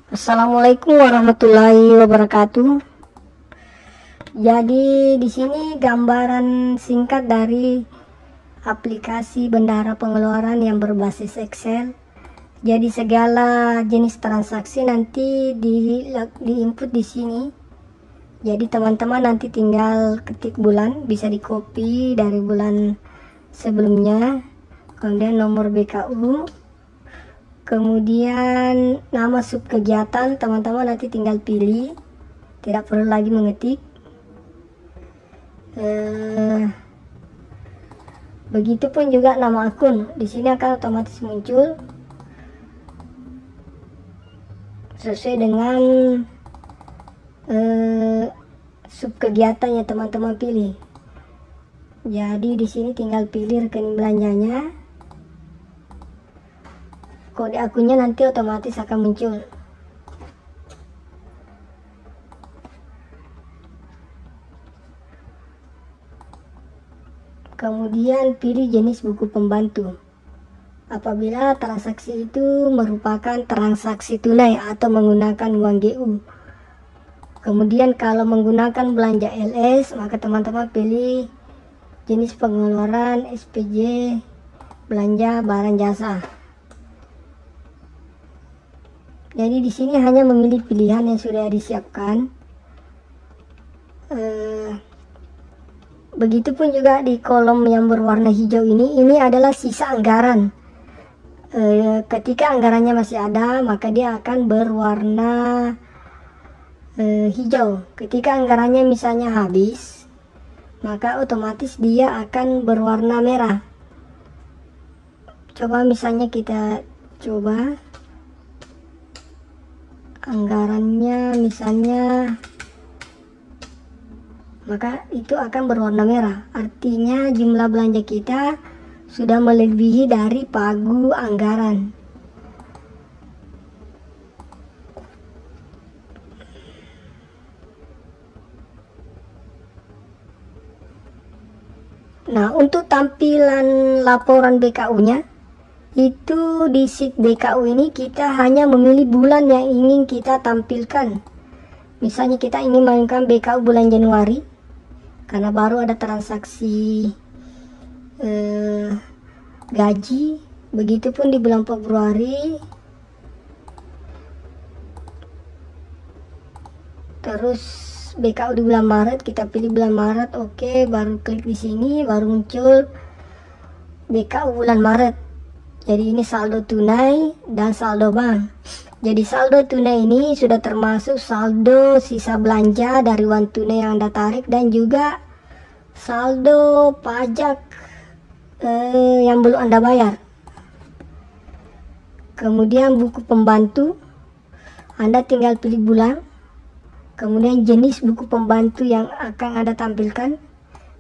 Assalamualaikum warahmatullahi wabarakatuh. Jadi di sini gambaran singkat dari aplikasi bendahara pengeluaran yang berbasis Excel. Jadi segala jenis transaksi nanti diinput di sini. Jadi teman-teman nanti tinggal ketik bulan, bisa di copy dari bulan sebelumnya, kemudian nomor BKU, kemudian nama sub kegiatan, teman-teman nanti tinggal pilih, tidak perlu lagi mengetik. Begitupun juga nama akun, di sini akan otomatis muncul sesuai dengan sub kegiatan yang teman-teman pilih. Jadi di sini tinggal pilih rekening belanjanya. Kode akunnya nanti otomatis akan muncul. Kemudian pilih jenis buku pembantu. Apabila transaksi itu merupakan transaksi tunai atau menggunakan uang GU. Kemudian kalau menggunakan belanja LS, maka teman-teman pilih jenis pengeluaran SPJ, belanja barang jasa. Jadi di sini hanya memilih pilihan yang sudah disiapkan. Begitupun juga di kolom yang berwarna hijau ini adalah sisa anggaran. Ketika anggarannya masih ada, maka dia akan berwarna hijau. Ketika anggarannya misalnya habis, maka otomatis dia akan berwarna merah. Coba misalnya kita coba anggarannya misalnya, maka itu akan berwarna merah, artinya jumlah belanja kita sudah melebihi dari pagu anggaran. Nah, untuk tampilan laporan BKU-nya itu di sheet BKU ini kita hanya memilih bulan yang ingin kita tampilkan. Misalnya kita ingin mainkan BKU bulan Januari karena baru ada transaksi gaji. Begitupun di bulan Februari, terus BKU di bulan Maret, kita pilih bulan Maret. Oke, baru klik di sini, baru muncul BKU bulan Maret. Jadi ini saldo tunai dan saldo bank. Jadi saldo tunai ini sudah termasuk saldo sisa belanja dari uang tunai yang Anda tarik dan juga saldo pajak yang belum Anda bayar. Kemudian buku pembantu, Anda tinggal pilih bulan, kemudian jenis buku pembantu yang akan Anda tampilkan.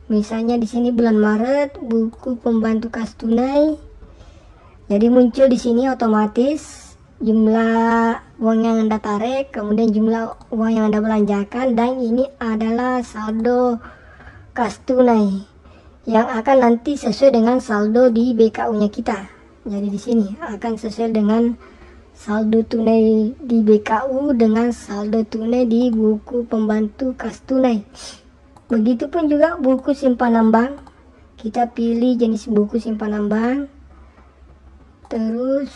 Misalnya di sini bulan Maret, buku pembantu kas tunai. Jadi muncul di sini otomatis jumlah uang yang Anda tarik, kemudian jumlah uang yang Anda belanjakan, dan ini adalah saldo kas tunai yang akan nanti sesuai dengan saldo di BKU-nya kita. Jadi di sini akan sesuai dengan saldo tunai di BKU dengan saldo tunai di buku pembantu kas tunai. Begitupun juga buku simpanan bank. Kita pilih jenis buku simpanan bank. Terus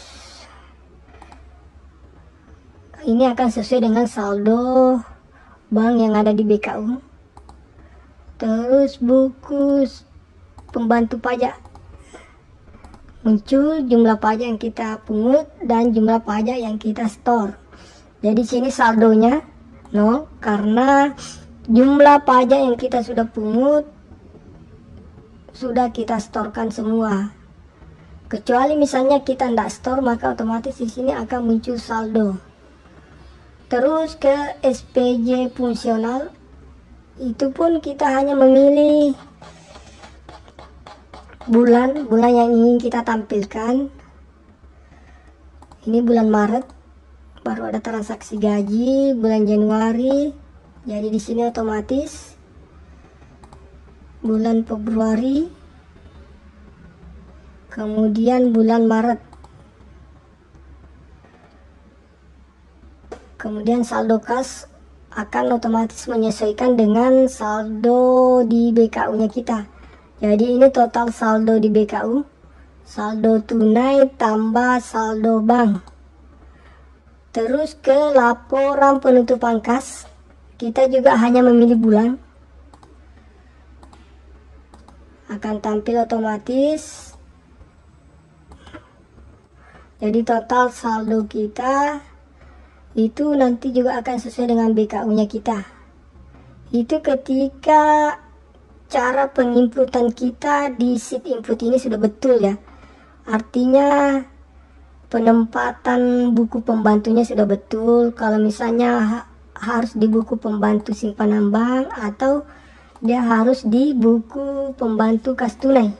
ini akan sesuai dengan saldo bank yang ada di BKU. Terus buku pembantu pajak, muncul jumlah pajak yang kita pungut dan jumlah pajak yang kita store. Jadi sini saldonya 0 karena jumlah pajak yang kita sudah pungut sudah kita storekan semua. Kecuali misalnya kita tidak store, maka otomatis di sini akan muncul saldo. Terus ke SPJ fungsional, itu pun kita hanya memilih bulan yang ingin kita tampilkan. Ini bulan Maret, baru ada transaksi gaji. Bulan Januari, jadi di sini otomatis. Bulan Februari, kemudian bulan Maret, kemudian saldo kas akan otomatis menyesuaikan dengan saldo di BKU nya kita. Jadi ini total saldo di BKU, saldo tunai tambah saldo bank. Terus ke laporan penutupan kas, kita juga hanya memilih bulan, akan tampil otomatis. Jadi total saldo kita itu nanti juga akan sesuai dengan BKU-nya kita. Itu ketika cara penginputan kita di sheet input ini sudah betul ya. Artinya penempatan buku pembantunya sudah betul. Kalau misalnya harus di buku pembantu simpanan bank atau dia harus di buku pembantu kas tunai.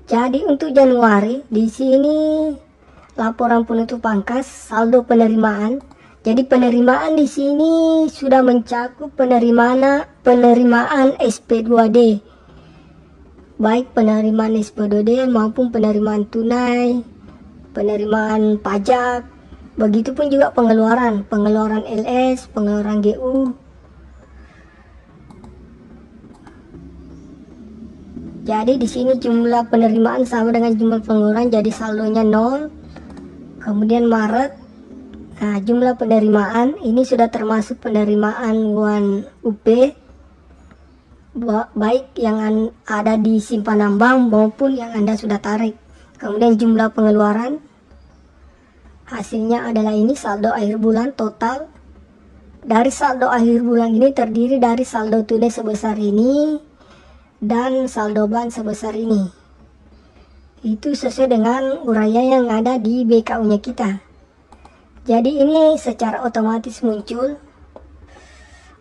Jadi untuk Januari di sini laporan penutupan kas saldo penerimaan. Jadi penerimaan di sini sudah mencakup penerimaan SP2D. Baik penerimaan SP2D maupun penerimaan tunai, penerimaan pajak. Begitupun juga pengeluaran LS, pengeluaran GU. Jadi di sini jumlah penerimaan sama dengan jumlah pengeluaran, jadi saldonya 0. Kemudian Maret, nah jumlah penerimaan ini sudah termasuk penerimaan uang UP, baik yang ada di simpanan bank maupun yang Anda sudah tarik. Kemudian jumlah pengeluaran, hasilnya adalah ini saldo akhir bulan total. Dari saldo akhir bulan ini terdiri dari saldo tunai sebesar ini dan saldo bank sebesar ini. Itu sesuai dengan uraian yang ada di BKU-nya kita. Jadi ini secara otomatis muncul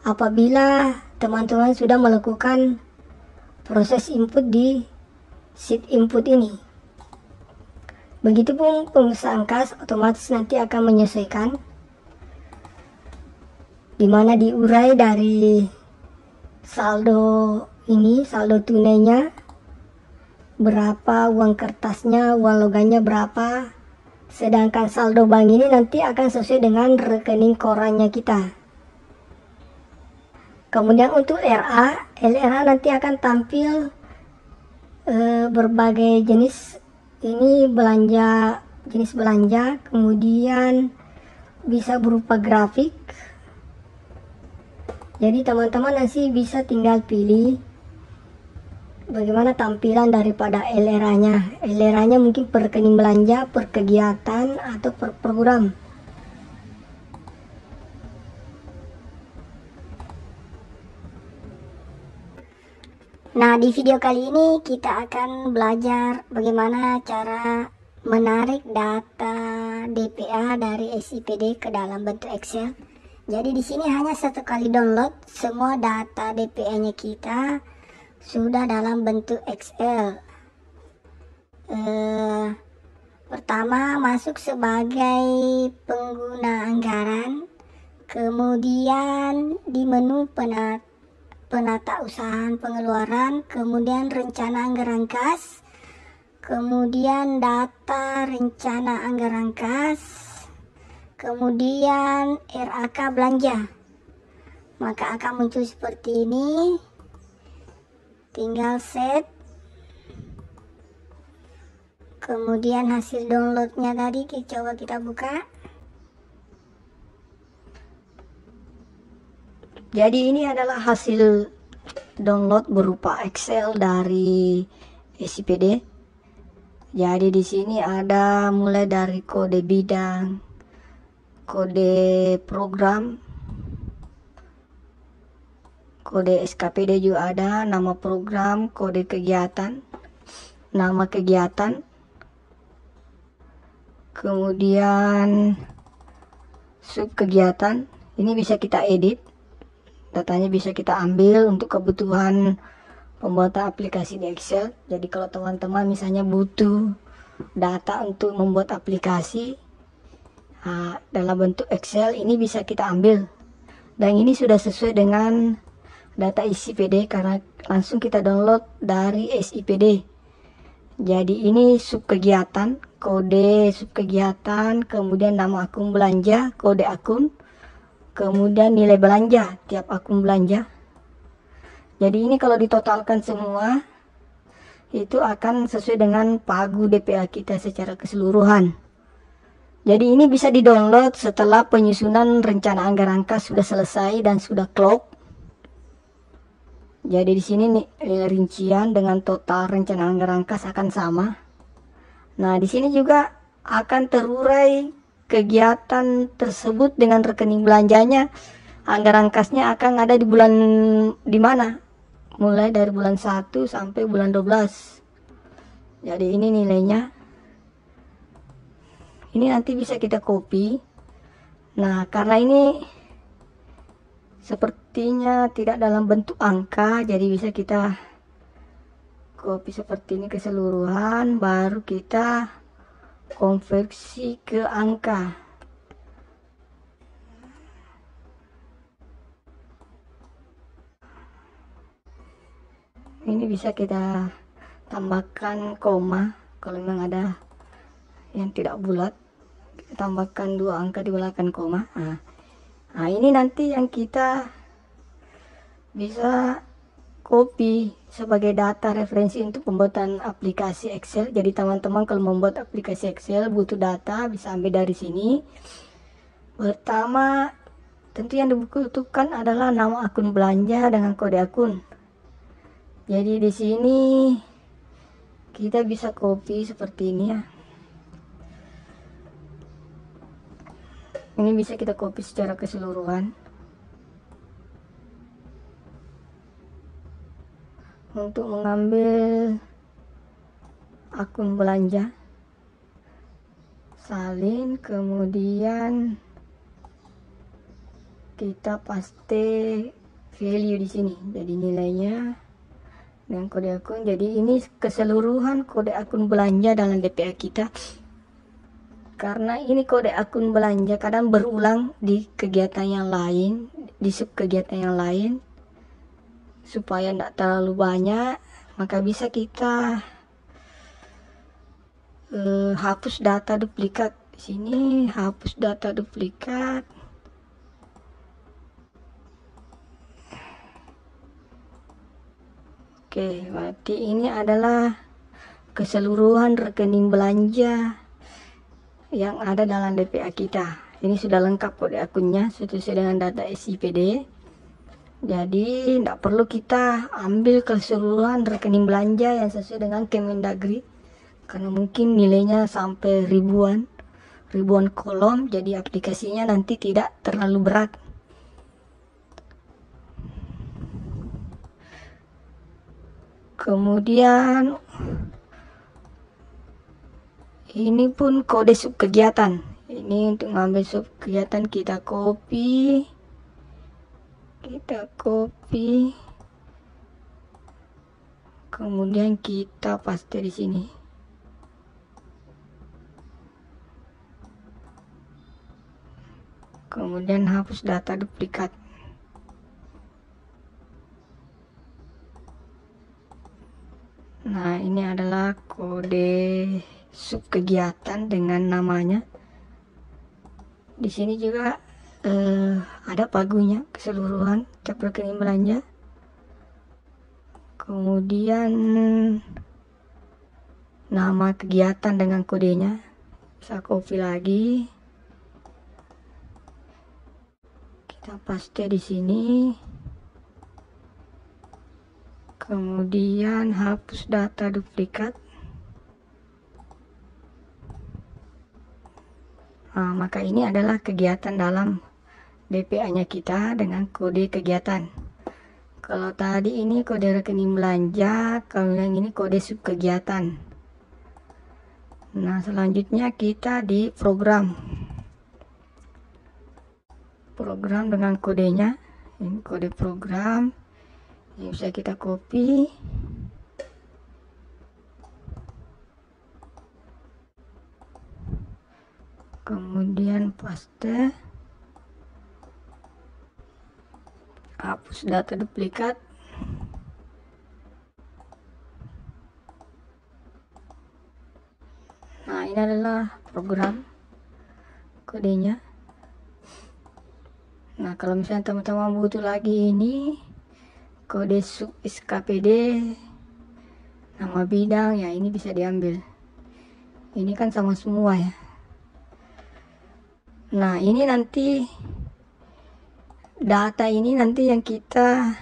apabila teman-teman sudah melakukan proses input di sheet input ini. Begitupun pengusahaan kas otomatis nanti akan menyesuaikan, dimana diurai dari saldo ini, saldo tunainya berapa, uang kertasnya, uang logannya berapa, sedangkan saldo bank ini nanti akan sesuai dengan rekening korannya kita. Kemudian untuk LRA nanti akan tampil berbagai jenis, ini belanja, jenis belanja, kemudian bisa berupa grafik. Jadi teman-teman nanti bisa tinggal pilih bagaimana tampilan daripada LRA-nya. LRA-nya mungkin per rekening belanja, per kegiatan, atau per program. Nah, di video kali ini kita akan belajar bagaimana cara menarik data DPA dari SIPD ke dalam bentuk Excel. Jadi di sini hanya satu kali download, semua data DPA-nya kita sudah dalam bentuk Excel. Pertama masuk sebagai pengguna anggaran, kemudian di menu penata usahaan pengeluaran, kemudian rencana anggaran kas, kemudian data rencana anggaran kas, kemudian RAK belanja. Maka akan muncul seperti ini. Tinggal set Kemudian hasil downloadnya tadi coba kita buka. Jadi ini adalah hasil download berupa Excel dari SIPD. Jadi di sini ada mulai dari kode bidang, kode program, kode SKPD juga ada, nama program, kode kegiatan, nama kegiatan, kemudian sub kegiatan. Ini bisa kita edit, datanya bisa kita ambil untuk kebutuhan pembuatan aplikasi di Excel. Jadi kalau teman-teman misalnya butuh data untuk membuat aplikasi dalam bentuk Excel, ini bisa kita ambil. Dan ini sudah sesuai dengan data SIPD karena langsung kita download dari SIPD. Jadi ini sub kegiatan, kode sub kegiatan, kemudian nama akun belanja, kode akun, kemudian nilai belanja tiap akun belanja. Jadi ini kalau ditotalkan semua itu akan sesuai dengan pagu DPA kita secara keseluruhan. Jadi ini bisa di-download setelah penyusunan rencana anggaran kas sudah selesai dan sudah clock. Jadi di sini nih rincian dengan total rencana anggaran kas akan sama. Nah, di sini juga akan terurai kegiatan tersebut dengan rekening belanjanya. Anggaran kasnya akan ada di bulan di mana? Mulai dari bulan 1 sampai bulan 12. Jadi ini nilainya. Ini nanti bisa kita copy. Nah, karena ini sepertinya tidak dalam bentuk angka, jadi bisa kita copy seperti ini keseluruhan, baru kita konversi ke angka. Ini bisa kita tambahkan koma kalau memang ada yang tidak bulat, kita tambahkan 2 angka di belakang koma. Nah, ini nanti yang kita bisa copy sebagai data referensi untuk pembuatan aplikasi Excel. Jadi teman-teman kalau membuat aplikasi Excel butuh data, bisa ambil dari sini. Pertama, tentu yang dibutuhkan adalah nama akun belanja dengan kode akun. Jadi di sini kita bisa copy seperti ini ya. Ini bisa kita copy secara keseluruhan. Untuk mengambil akun belanja, salin, kemudian kita paste value di sini. Jadi nilainya dengan kode akun. Jadi ini keseluruhan kode akun belanja dalam DPA kita. Karena ini kode akun belanja kadang berulang di kegiatan yang lain, di sub kegiatan yang lain. Supaya tidak terlalu banyak, maka bisa kita hapus data duplikat. Di sini hapus data duplikat. Oke, berarti ini adalah keseluruhan rekening belanja yang ada dalam DPA kita. Ini sudah lengkap kode akunnya sesuai dengan data SIPD. Jadi tidak perlu kita ambil keseluruhan rekening belanja yang sesuai dengan Kemendagri, karena mungkin nilainya sampai ribuan kolom, jadi aplikasinya nanti tidak terlalu berat. Kemudian ini pun kode sub kegiatan. Ini untuk mengambil sub kegiatan kita copy, kemudian kita paste di sini. Kemudian hapus data duplikat. Nah, ini adalah kode sub kegiatan dengan namanya. Di sini juga ada pagunya keseluruhan tiap rekening belanja. Kemudian nama kegiatan dengan kodenya. Bisa copy lagi, kita paste di sini, kemudian hapus data duplikat. Nah, maka ini adalah kegiatan dalam DPA-nya kita dengan kode kegiatan. Kalau tadi ini kode rekening belanja, kalau yang ini kode subkegiatan. Nah, selanjutnya kita di program dengan kodenya. Ini kode program, ini bisa kita copy, kemudian paste, hapus data duplikat. Nah, ini adalah program kodenya. Nah, kalau misalnya teman-teman butuh lagi ini kode sub SKPD, nama bidang, ya ini bisa diambil. Ini kan sama semua ya. Nah, ini nanti data ini nanti yang kita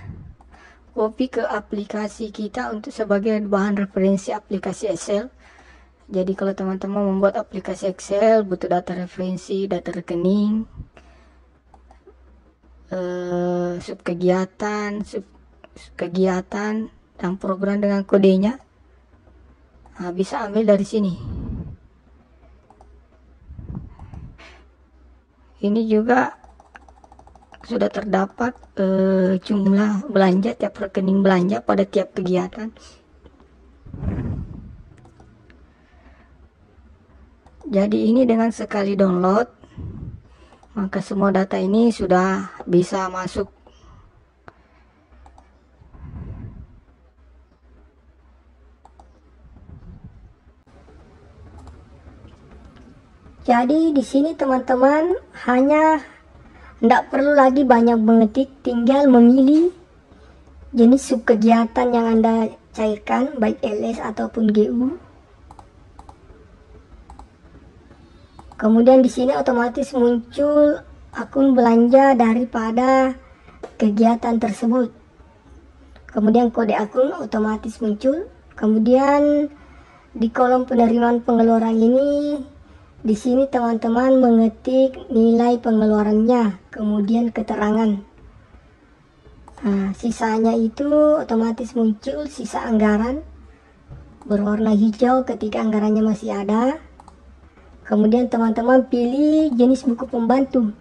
copy ke aplikasi kita untuk sebagai bahan referensi aplikasi Excel. Jadi kalau teman-teman membuat aplikasi Excel butuh data referensi, data rekening, subkegiatan, dan program dengan kodenya, nah, bisa ambil dari sini. Ini juga sudah terdapat jumlah belanja, tiap rekening belanja pada tiap kegiatan. Jadi ini dengan sekali download, maka semua data ini sudah bisa masuk. Jadi di sini teman-teman hanya tidak perlu lagi banyak mengetik, tinggal memilih jenis subkegiatan yang Anda cairkan, baik LS ataupun GU. Kemudian di sini otomatis muncul akun belanja daripada kegiatan tersebut. Kemudian kode akun otomatis muncul. Kemudian di kolom penerimaan pengeluaran ini, di sini teman-teman mengetik nilai pengeluarannya, kemudian keterangan. Nah, sisanya itu otomatis muncul sisa anggaran berwarna hijau ketika anggarannya masih ada. Kemudian teman-teman pilih jenis buku pembantu.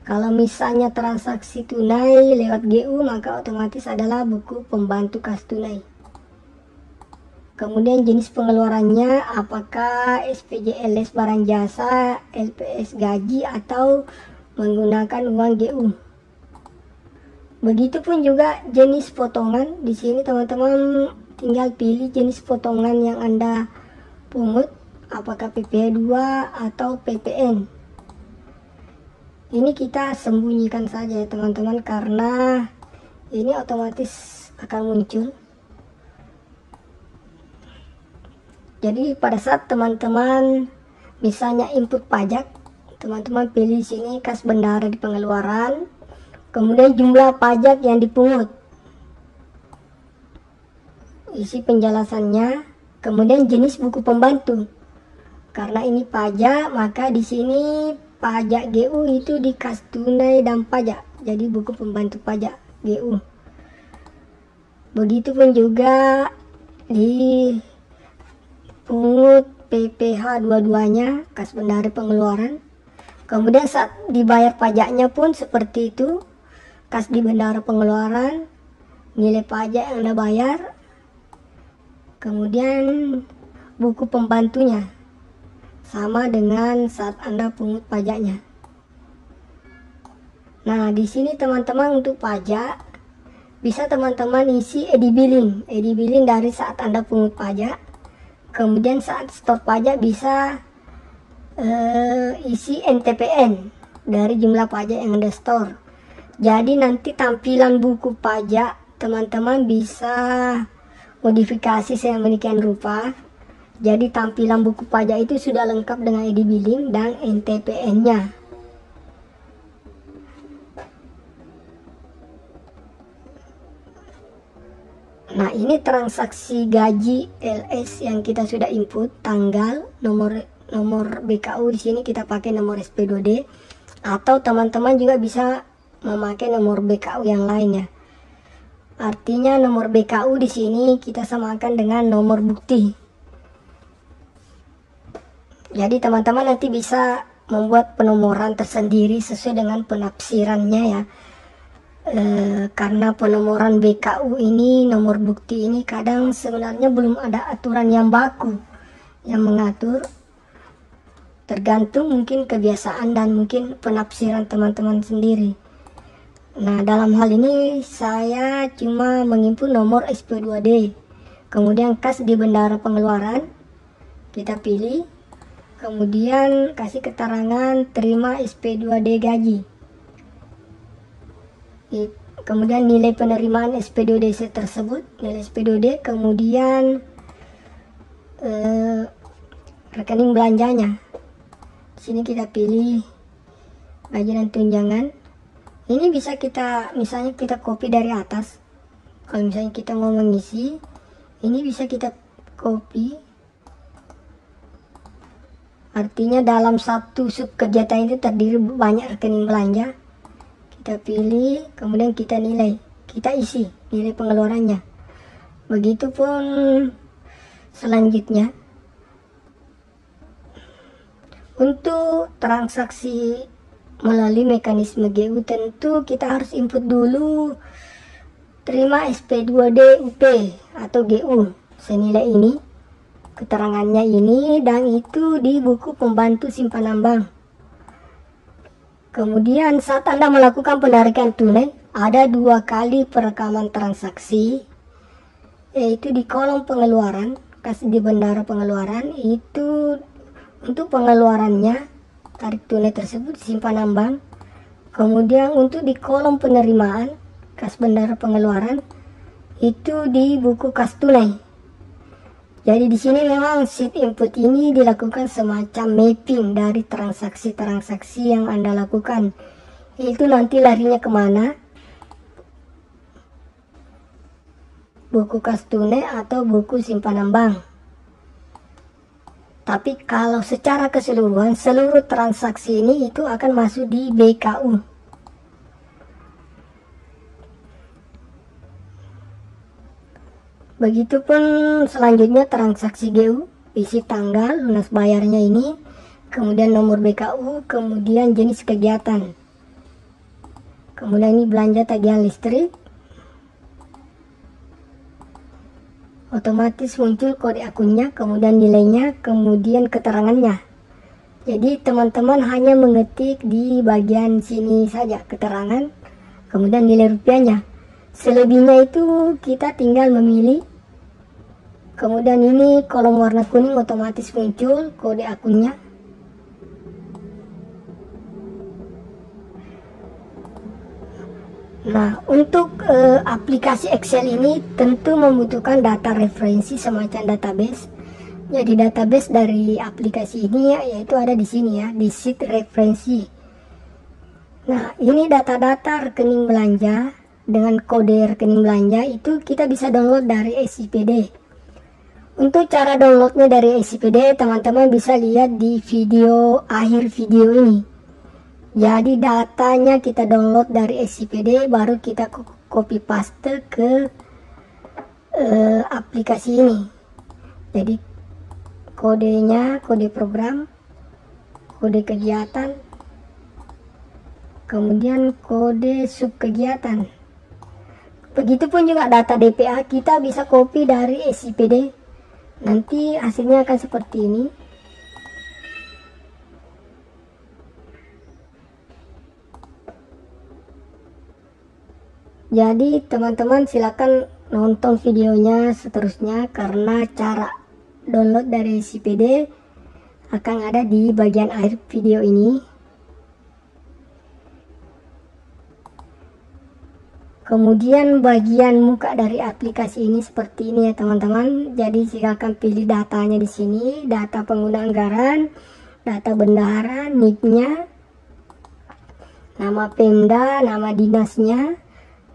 Kalau misalnya transaksi tunai lewat GU, maka otomatis adalah buku pembantu kas tunai. Kemudian jenis pengeluarannya apakah SPJ LS barang jasa, LPS gaji, atau menggunakan uang GU. Begitupun juga jenis potongan. Di sini teman-teman tinggal pilih jenis potongan yang Anda pungut, apakah PPh 2 atau PPN. Ini kita sembunyikan saja ya teman-teman, karena ini otomatis akan muncul. Jadi pada saat teman-teman misalnya input pajak, teman-teman pilih sini kas bendara di pengeluaran, kemudian jumlah pajak yang dipungut, isi penjelasannya, kemudian jenis buku pembantu. Karena ini pajak, maka di sini pajak GU itu di kas tunai dan pajak. Jadi buku pembantu pajak GU. Begitupun juga di pungut PPh 22-nya, kas bendara pengeluaran. Kemudian saat dibayar pajaknya pun seperti itu. Kas di bendara pengeluaran, nilai pajak yang Anda bayar. Kemudian buku pembantunya sama dengan saat Anda pungut pajaknya. Nah, di sini teman-teman untuk pajak bisa teman-teman isi edi billing dari saat Anda pungut pajak. Kemudian saat store pajak bisa isi NTPN dari jumlah pajak yang Anda store. Jadi nanti tampilan buku pajak teman-teman bisa modifikasi sedemikian rupa. Jadi tampilan buku pajak itu sudah lengkap dengan ID billing dan NTPN-nya. Nah, ini transaksi gaji LS yang kita sudah input, tanggal, nomor BKU di sini kita pakai nomor SP2D, atau teman-teman juga bisa memakai nomor BKU yang lainnya. Artinya nomor BKU di sini kita samakan dengan nomor bukti. Jadi teman-teman nanti bisa membuat penomoran tersendiri sesuai dengan penafsirannya ya. Karena penomoran BKU ini, nomor bukti ini kadang sebenarnya belum ada aturan yang baku yang mengatur. Tergantung mungkin kebiasaan dan mungkin penafsiran teman-teman sendiri. Nah, dalam hal ini saya cuma menginput nomor SP2D. Kemudian kas di bendara pengeluaran kita pilih. Kemudian kasih keterangan terima SP2D gaji. Kemudian nilai penerimaan SP2D tersebut, nilai SP2D, kemudian rekening belanjanya. Di sini kita pilih gaji dan tunjangan. Ini bisa kita, misalnya kita copy dari atas. Kalau misalnya kita mau mengisi, ini bisa kita copy. Artinya dalam satu sub kegiatan itu terdiri banyak rekening belanja. Kita pilih, kemudian kita nilai, kita isi nilai pengeluarannya. Begitupun selanjutnya. Untuk transaksi melalui mekanisme GU tentu kita harus input dulu terima SP2D UP atau GU senilai ini, keterangannya ini, dan itu di buku pembantu simpanan bank. Kemudian saat Anda melakukan penarikan tunai, ada 2 kali perekaman transaksi, yaitu di kolom pengeluaran, kas di bendara pengeluaran, itu untuk pengeluarannya, tarik tunai tersebut simpanan bank. Kemudian untuk di kolom penerimaan, kas bendara pengeluaran, itu di buku kas tunai. Jadi di sini memang sheet input ini dilakukan semacam mapping dari transaksi-transaksi yang Anda lakukan. Itu nanti larinya kemana? Buku kas tunai atau buku simpanan bank. Tapi kalau secara keseluruhan, seluruh transaksi ini itu akan masuk di BKU. Begitupun selanjutnya transaksi GU, isi tanggal, lunas bayarnya ini, kemudian nomor BKU, kemudian jenis kegiatan. Kemudian ini belanja tagihan listrik. Otomatis muncul kode akunnya, kemudian nilainya, kemudian keterangannya. Jadi teman-teman hanya mengetik di bagian sini saja keterangan, kemudian nilai rupiahnya. Selebihnya itu kita tinggal memilih. Kemudian ini kolom warna kuning otomatis muncul kode akunnya. Nah, untuk aplikasi Excel ini tentu membutuhkan data referensi semacam database. Jadi database dari aplikasi ini ya, yaitu ada di sini ya, di sheet referensi. Nah, ini data-data rekening belanja dengan kode rekening belanja itu kita bisa download dari SIPD. Untuk cara downloadnya dari SIPD, teman-teman bisa lihat di video akhir video ini. Jadi datanya kita download dari SIPD, baru kita copy paste ke aplikasi ini. Jadi kodenya, kode program, kode kegiatan, kemudian kode sub kegiatan. Begitupun juga data DPA kita bisa copy dari SIPD. Nanti hasilnya akan seperti ini. Jadi teman-teman silakan nonton videonya seterusnya, karena cara download dari SIPD akan ada di bagian akhir video ini. Kemudian bagian muka dari aplikasi ini seperti ini ya teman-teman. Jadi silakan pilih datanya di sini, data pengguna anggaran, data bendahara, NIK-nya, nama Pemda, nama dinasnya,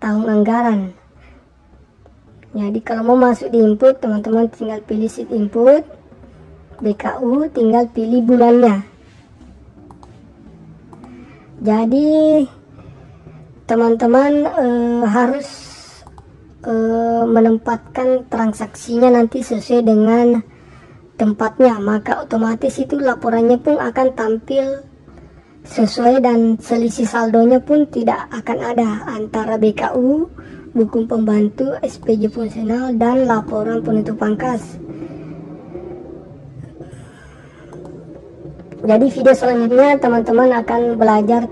tahun anggaran. Jadi kalau mau masuk di input, teman-teman tinggal pilih sheet input, BKU, tinggal pilih bulannya. Jadi teman-teman harus menempatkan transaksinya nanti sesuai dengan tempatnya, maka otomatis itu laporannya pun akan tampil sesuai dan selisih saldonya pun tidak akan ada antara BKU, buku pembantu, SPJ fungsional, dan laporan penutup pangkas. Jadi video selanjutnya teman-teman akan belajar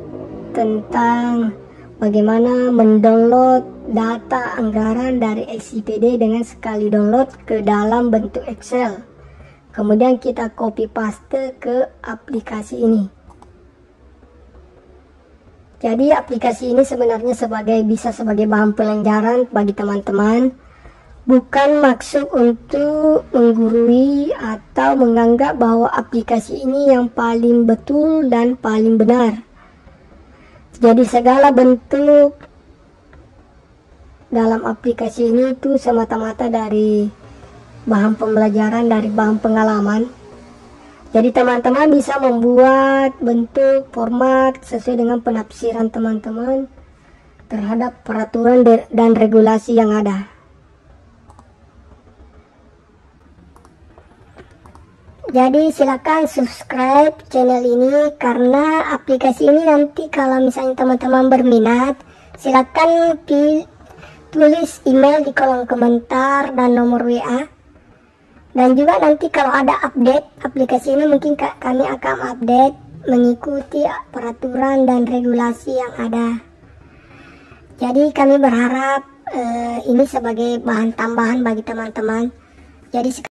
tentang bagaimana mendownload data anggaran dari SIPD dengan sekali download ke dalam bentuk Excel. Kemudian kita copy paste ke aplikasi ini. Jadi aplikasi ini sebenarnya bisa sebagai bahan pelajaran bagi teman-teman. Bukan maksud untuk menggurui atau menganggap bahwa aplikasi ini yang paling betul dan paling benar. Jadi segala bentuk dalam aplikasi ini itu semata-mata dari bahan pembelajaran, dari bahan pengalaman. Jadi teman-teman bisa membuat bentuk, format sesuai dengan penafsiran teman-teman terhadap peraturan dan regulasi yang ada. Jadi silakan subscribe channel ini, karena aplikasi ini nanti kalau misalnya teman-teman berminat, silakan tulis email di kolom komentar dan nomor WA. Dan juga nanti kalau ada update aplikasi ini, mungkin kami akan update mengikuti peraturan dan regulasi yang ada. Jadi kami berharap ini sebagai bahan tambahan bagi teman-teman. Jadi